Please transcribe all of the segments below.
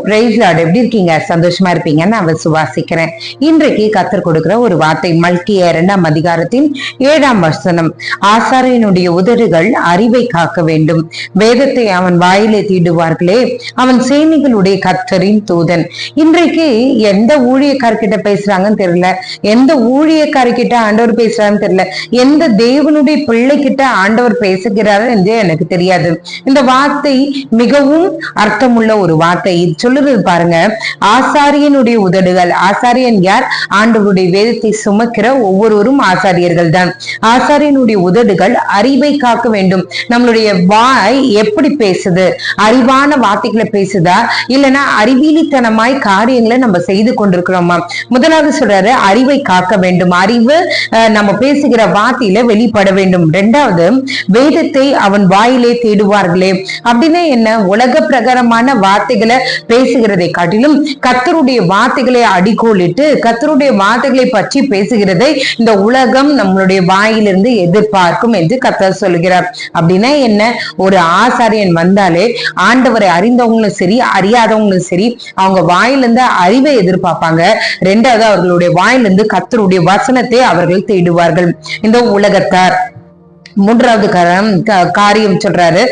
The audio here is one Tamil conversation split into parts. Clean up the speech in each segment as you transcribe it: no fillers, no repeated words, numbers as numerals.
Price Lord. எப்படி இருக்கீங்க? சந்தோஷமா இருப்பீங்கன்னு நான் சுவாசிக்கிறேன். இன்றைக்கு கர்த்தர் கொடுக்கிற ஒரு வார்த்தை மல்கியா 2ஆம் அதிகாரத்தின் 7ஆம் வசனம். ஆசாரியனுடைய உதடுகள் அறிவை காக்க வேண்டும், வேதத்தை அவன் வாயிலே தீடுவார்களே, அவன் சேனைகளுடைய கர்த்தரின் தூதன். இன்றைக்கு எந்த ஊழியக்காரர்கிட்ட பேசுறாங்கன்னு தெரியல, எந்த ஊழியக்காரர்கிட்ட ஆண்டவர் பேசுறாருன்னு தெரியல, எந்த தேவனுடைய பிள்ளை கிட்ட ஆண்டவர் பேசுகிறாரு என்று எனக்கு தெரியாது. இந்த வார்த்தை மிகவும் அர்த்தமுள்ள ஒரு வார்த்தை. சொல்லுறது பாருங்க, ஆசாரியனுடைய உதடுகள். ஆசாரியன் யார்? ஆண்டவருடைய வேதத்தை சுமக்கிற ஒவ்வொருவரும் ஆசாரியர்கள் தான். ஆசாரியனுடைய உதடுகள் அறிவை காக்க வேண்டும். நம்மளுடைய வாய் எப்படி பேசுது? அறிவான வார்த்தைகளை பேசுதா, இல்லைன்னா அறிவிலித்தனமாய் காரியங்களை நம்ம செய்து கொண்டிருக்கிறோமா? முதலாவது சொல்றாரு அறிவை காக்க வேண்டும். அறிவு நம்ம பேசுகிற வார்த்தையில வெளிப்பட வேண்டும். இரண்டாவது, வேதத்தை அவன் வாயிலே தேடுவார்களே. அப்படின்னா என்ன? உலக பிரகாரமான வார்த்தைகளை பேசுகிறதை காட்டிலும் கர்த்தருடைய வார்த்தைகளை அடிக்கோலிட்டு கர்த்தருடைய வார்த்தைகளை பற்றி பேசுகிறதை இந்த உலகம் நம்மளுடைய வாயிலிருந்து எதிர்பார்க்கும் என்று கர்த்தர் சொல்கிறார். அப்படின்னா என்ன? ஒரு ஆசாரியன் வந்தாலே ஆண்டவரை அறிந்தவங்களும் சரி அறியாதவங்களும் சரி அவங்க வாயிலிருந்து அறிவை எதிர்பார்ப்பாங்க. ரெண்டாவது, அவர்களுடைய வாயிலிருந்து கர்த்தருடைய வசனத்தை அவர்கள் தேடுவார்கள். இந்த உலகத்தார். மூன்றாவது காரியம் சொல்றாரு,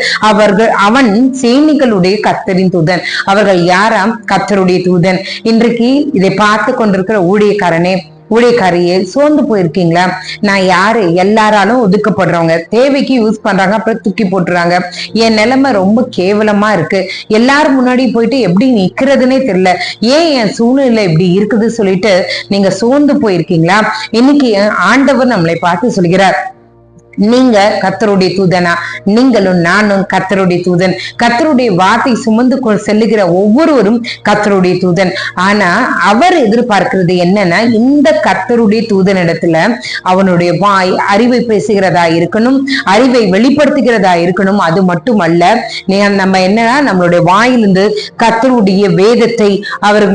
அவன் சேனைகளுடைய கர்த்தரின் தூதன். அவர்கள் யாராம்? கர்த்தருடைய தூதன். இன்றைக்கு இதை பார்த்து கொண்டிருக்கிற ஊழியக்காரியே, சோர்ந்து போயிருக்கீங்களா? நான் யாரு? எல்லாராலும் ஒதுக்கப்படுறவங்க, தேவைக்கு யூஸ் பண்றாங்க, அப்புறம் தூக்கி போட்டுறாங்க. என் நிலைமை ரொம்ப கேவலமா இருக்கு, எல்லாரும் முன்னாடி போயிட்டு எப்படி நிக்கிறதுனே தெரியல, ஏன் என் சூழ்நிலை இப்படி இருக்குது சொல்லிட்டு நீங்க சோர்ந்து போயிருக்கீங்களா? இன்னைக்கு ஆண்டவர் நம்மளை பார்த்து சொல்கிறார், நீங்க கர்த்தருடைய தூதனா? நீங்களும் நானும் கர்த்தருடைய தூதன். கர்த்தருடைய வார்த்தை சுமந்து செல்லுகிற ஒவ்வொருவரும் கர்த்தருடைய தூதன். ஆனா அவர் எதிர்பார்க்கிறது என்னன்னா, இந்த கர்த்தருடைய தூதனிடத்துல அவனுடைய வாய் அறிவை பேசுகிறதா இருக்கணும், அறிவை வெளிப்படுத்துகிறதா இருக்கணும். அது மட்டுமல்ல, நம்ம என்னன்னா நம்மளுடைய வாயிலிருந்து கர்த்தருடைய வேதத்தை அவர்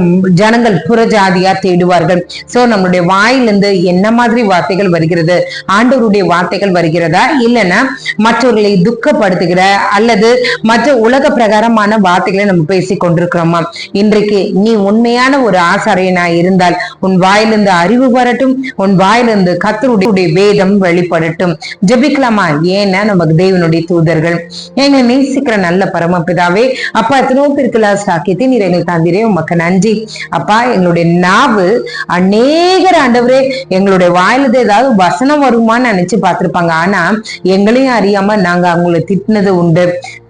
ஜனங்கள் புறஜாதியா தேடுவார்கள். சோ நம்மளுடைய வாயிலிருந்து என்ன மாதிரி வார்த்தைகள் வருகிறது? ஆண்டவருடைய வார்த்தைகள் வருகிறதா, இல்லைன்னா மற்றவர்களை துக்கப்படுத்துகிற அல்லது மற்ற உலக பிரகாரமான வார்த்தைகளை நம்ம பேசிக் கொண்டிருக்கிறோமா? இன்றைக்கு நீ உண்மையான ஒரு ஆசாரியனா இருந்தால் உன் வாயிலிருந்து அறிவு வரட்டும், உன் வாயிலிருந்து கர்த்தருடைய வேதம் வெளிப்படட்டும். ஜெபிக்கலாமா? ஏன்னா நமக்கு தேவனுடைய தூதர்கள். எங்களை நேசிக்கிற நல்ல பரமபிதாவே, அப்பா, எத்தனோ பேருக்கு சாக்கியத்தை நீர் எங்களுக்கு தந்திரே, உமக்கு நன்றி அப்பா. எங்களுடைய நாவு அநேகர் ஆண்டவரே எங்களுடைய வாயிலிருந்து ஏதாவது வசனம் வருமான்னு நினைச்சு பார்த்திருப்பாங்க. ஆனா எங்களையும் அறியாம நாங்க அவங்களை திட்டினது உண்டு,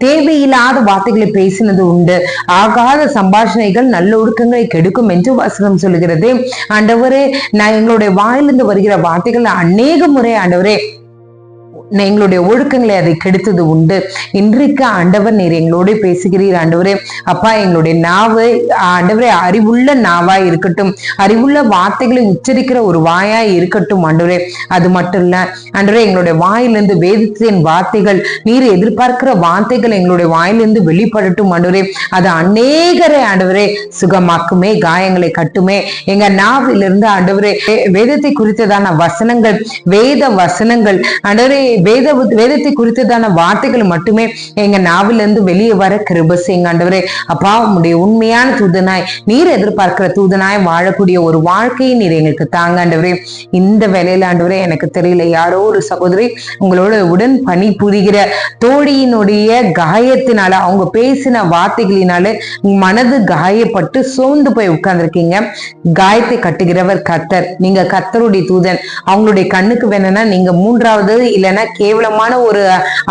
தேவையில்லாத வார்த்தைகளை பேசினது உண்டு, ஆகாத சம்பாஷணைகள் நல்ல ஒழுக்கங்களை கெடுக்கும் என்று வசனம் சொல்லுகிறது. ஆண்டவரே, நான் எங்களுடைய வாயிலிருந்து வருகிற வார்த்தைகள் அநேக முறை ஆண்டவரே எங்களுடைய ஒழுக்கங்களை அதை கெடுத்தது உண்டு. இன்றைக்கு ஆண்டவர் நீர் எங்களோட பேசுகிறீர் ஆண்டவரே. அப்பா, எங்களுடைய நாவு ஆண்டவரே அறிவுள்ள நாவா இருக்கட்டும், அறிவுள்ள வார்த்தைகளை உச்சரிக்கிற ஒரு வாயா இருக்கட்டும் ஆண்டவரே. அது மட்டும் இல்ல ஆண்டவரே, எங்களுடைய வாயிலிருந்து வேதத்தின் வார்த்தைகள், நீர் எதிர்பார்க்கிற வார்த்தைகள் எங்களுடைய வாயிலிருந்து வெளிப்படட்டும் ஆண்டவரே. அது அநேகரை ஆண்டவரே சுகமாக்குமே, காயங்களை கட்டுமே. எங்க நாவிலிருந்து ஆண்டவரே வேதத்தை குறித்ததான வசனங்கள், வேத வசனங்கள் ஆண்டவரே, வேதத்தை குறித்ததான வார்த்தைகள் மட்டுமே எங்க நாவிலிருந்து வெளியே வர கிருபை செய்யுங்க ஆண்டவரே. அப்பா, உம்முடைய உண்மையான தூதனாய், நீர் எதிர்பார்க்கிற தூதனாய் வாழக்கூடிய ஒரு வாழ்க்கையை நீர் எங்களுக்கு தாங்க ஆண்டவரே. இந்த வேலையில ஆண்டவரே எனக்கு தெரியல, யாரோ ஒரு சகோதரி உங்களோட உடன் பணி புரிகிற தோழியினுடைய காயத்தினால, அவங்க பேசின வார்த்தைகளினால மனது காயப்பட்டு சோர்ந்து போய் உட்கார்ந்துருக்கீங்க. காயத்தை கட்டுகிறவர் கர்த்தர். நீங்க கர்த்தருடைய தூதன். அவங்களுடைய கண்ணுக்கு வேணும்னா நீங்க மூன்றாவது இல்லைன்னா கேவலமான ஒரு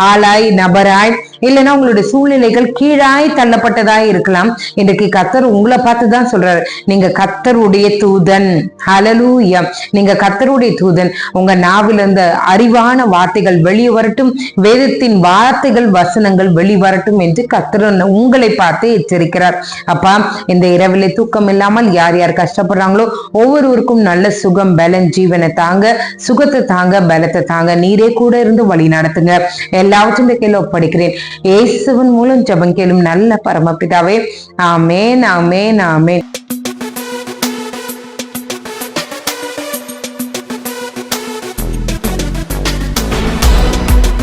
ஆளாய், நபராய், இல்லைன்னா உங்களுடைய சூழ்நிலைகள் கீழாய் தள்ளப்பட்டதாய் இருக்கலாம். இன்றைக்கு கர்த்தர் உங்களை பார்த்துதான் சொல்றாரு, நீங்க கர்த்தருடைய தூதன். ஹல்லேலூயா. நீங்க கர்த்தருடைய தூதன். உங்க நாவிலிருந்து அறிவான வார்த்தைகள் வெளியே வரட்டும், வேதத்தின் வார்த்தைகள் வசனங்கள் வெளிவரட்டும் என்று கர்த்தர் உங்களை பார்த்து எச்சரிக்கிறார். அப்பா, இந்த இரவிலே தூக்கம் இல்லாமல் யார் யார் கஷ்டப்படுறாங்களோ ஒவ்வொருவருக்கும் நல்ல சுகம், பலன், ஜீவனை தாங்க, சுகத்தை தாங்க, பலத்தை தாங்க. நீரே கூட இருந்து வழி நடத்துங்க. எல்லாவற்றும் கையில ஒப்படைக்கிறேன். இயேசுவின் மூலம் ஜெபம் கேளும் நல்ல பரமபிதாவே. ஆமென், ஆமென், ஆமென்.